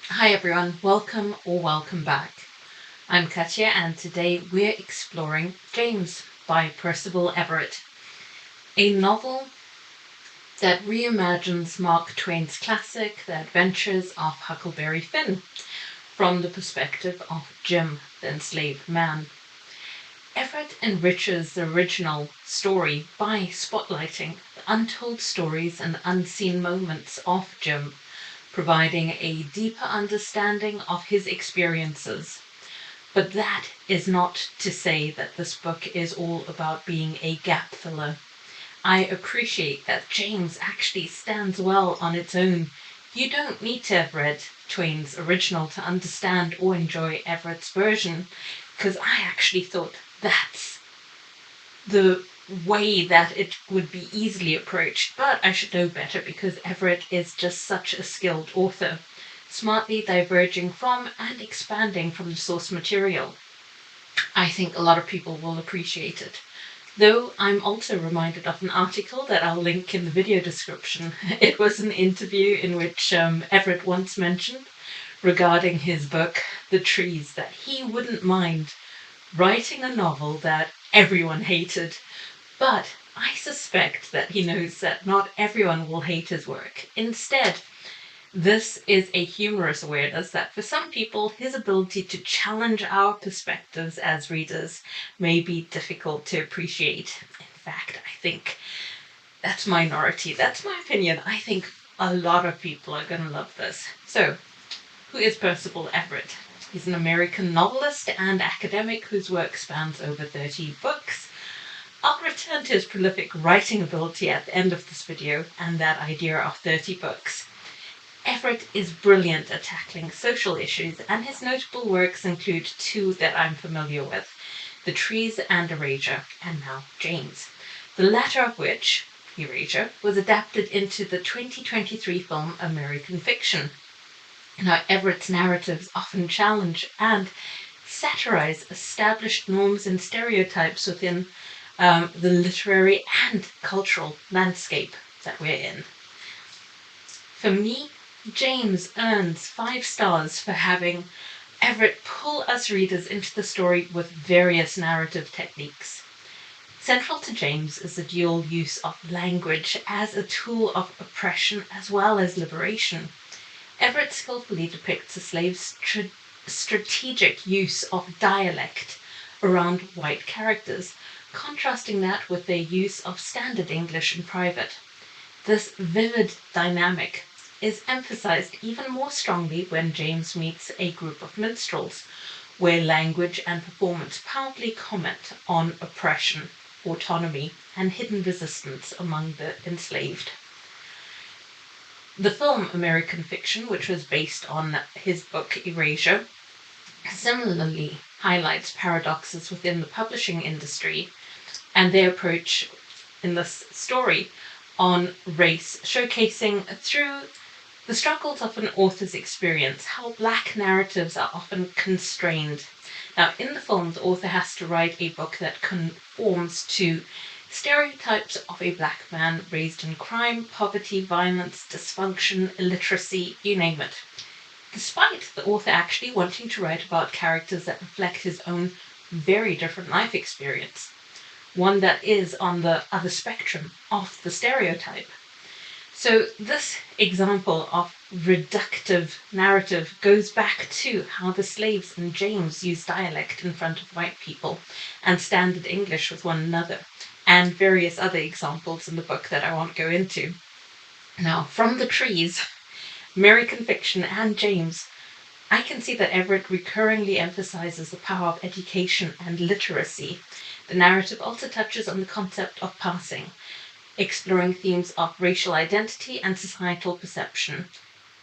Hi everyone, welcome back. I'm Katja and today we're exploring James by Percival Everett, a novel that reimagines Mark Twain's classic, The Adventures of Huckleberry Finn, from the perspective of Jim, the enslaved man. Everett enriches the original story by spotlighting the untold stories and unseen moments of Jim, providing a deeper understanding of his experiences. But that is not to say that this book is all about being a gap filler. I appreciate that James actually stands well on its own. You don't need to have read Twain's original to understand or enjoy Everett's version, because I actually thought that's the way that it would be easily approached, but I should know better because Everett is just such a skilled author, smartly diverging from and expanding from the source material. I think a lot of people will appreciate it. Though I'm also reminded of an article that I'll link in the video description. It was an interview in which Everett once mentioned regarding his book, The Trees, that he wouldn't mind writing a novel that everyone hated, but I suspect that he knows that not everyone will hate his work. Instead, this is a humorous awareness that for some people, his ability to challenge our perspectives as readers may be difficult to appreciate. In fact, I think that's minority. That's my opinion. I think a lot of people are going to love this. So, who is Percival Everett? He's an American novelist and academic whose work spans over 30 books. I'll return to his prolific writing ability at the end of this video and that idea of 30 books. Everett is brilliant at tackling social issues, and his notable works include two that I'm familiar with, The Trees and Erasure, and now James, the latter of which, Erasure, was adapted into the 2023 film American Fiction. Now, Everett's narratives often challenge and satirize established norms and stereotypes within the literary and cultural landscape that we're in. For me, James earns 5 stars for having Everett pull us readers into the story with various narrative techniques. Central to James is the dual use of language as a tool of oppression as well as liberation. Everett skillfully depicts the slaves' strategic use of dialect around white characters, contrasting that with their use of standard English in private. This vivid dynamic is emphasized even more strongly when James meets a group of minstrels, where language and performance powerfully comment on oppression, autonomy, and hidden resistance among the enslaved. The film American Fiction, which was based on his book Erasure, similarly highlights paradoxes within the publishing industry and their approach in this story on race, showcasing through the struggles of an author's experience how black narratives are often constrained. Now, in the film, the author has to write a book that conforms to stereotypes of a black man raised in crime, poverty, violence, dysfunction, illiteracy, you name it. Despite the author actually wanting to write about characters that reflect his own very different life experience, one that is on the other spectrum of the stereotype. So this example of reductive narrative goes back to how the slaves in James used dialect in front of white people and standard English with one another, and various other examples in the book that I won't go into. Now, from The Trees, American Fiction, and James, I can see that Everett recurringly emphasizes the power of education and literacy. The narrative also touches on the concept of passing, exploring themes of racial identity and societal perception.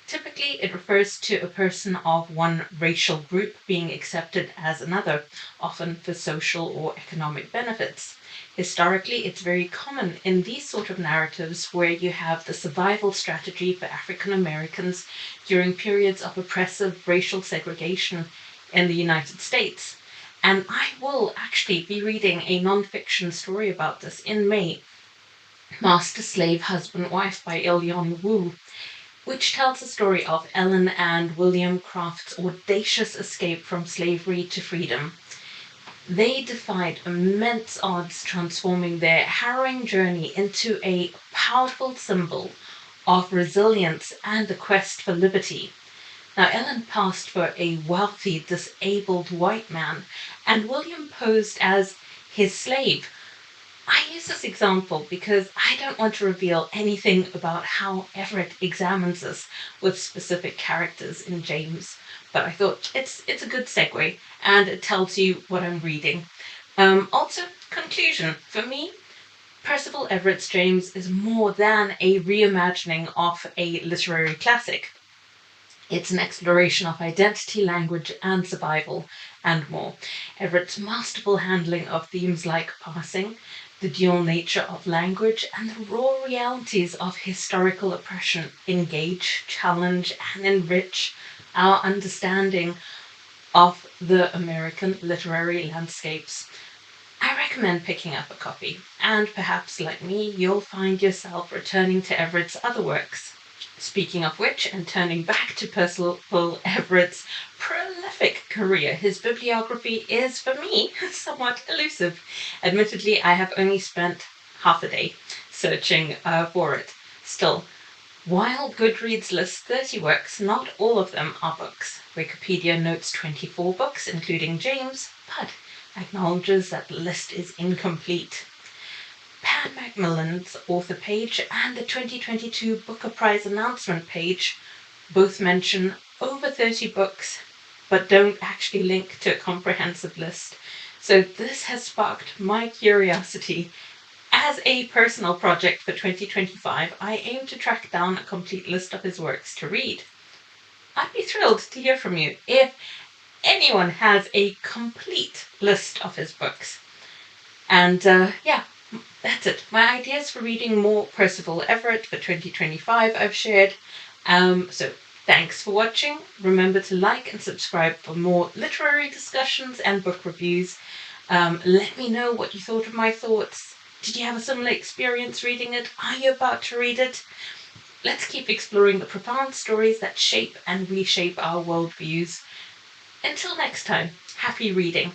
Typically, it refers to a person of one racial group being accepted as another, often for social or economic benefits. Historically, it's very common in these sort of narratives where you have the survival strategy for African Americans during periods of oppressive racial segregation in the United States. And I will actually be reading a non-fiction story about this in May, Master Slave Husband Wife by Il Yon Wu, which tells the story of Ellen and William Craft's audacious escape from slavery to freedom. They defied immense odds, transforming their harrowing journey into a powerful symbol of resilience and the quest for liberty. Now, Ellen passed for a wealthy, disabled white man, and William posed as his slave. I use this example because I don't want to reveal anything about how Everett examines us with specific characters in James, but I thought it's a good segue and it tells you what I'm reading. Also, conclusion. For me, Percival Everett's James is more than a reimagining of a literary classic. It's an exploration of identity, language, and survival, and more. Everett's masterful handling of themes like passing, the dual nature of language, and the raw realities of historical oppression engage, challenge, and enrich our understanding of the American literary landscapes. I recommend picking up a copy, and perhaps, like me, you'll find yourself returning to Everett's other works. Speaking of which, and turning back to Percival Everett's prolific career, his bibliography is, for me, somewhat elusive. Admittedly, I have only spent half a day searching for it. Still, while Goodreads lists 30 works, not all of them are books. Wikipedia notes 24 books, including James, but acknowledges that the list is incomplete. Pan Macmillan's author page and the 2022 Booker Prize announcement page both mention over 30 books, but don't actually link to a comprehensive list. So this has sparked my curiosity. As a personal project for 2025, I aim to track down a complete list of his works to read. I'd be thrilled to hear from you if anyone has a complete list of his books. And yeah, that's it. My ideas for reading more Percival Everett for 2025 I've shared. So thanks for watching. Remember to like and subscribe for more literary discussions and book reviews. Let me know what you thought of my thoughts. Did you have a similar experience reading it? Are you about to read it? Let's keep exploring the profound stories that shape and reshape our worldviews. Until next time, happy reading.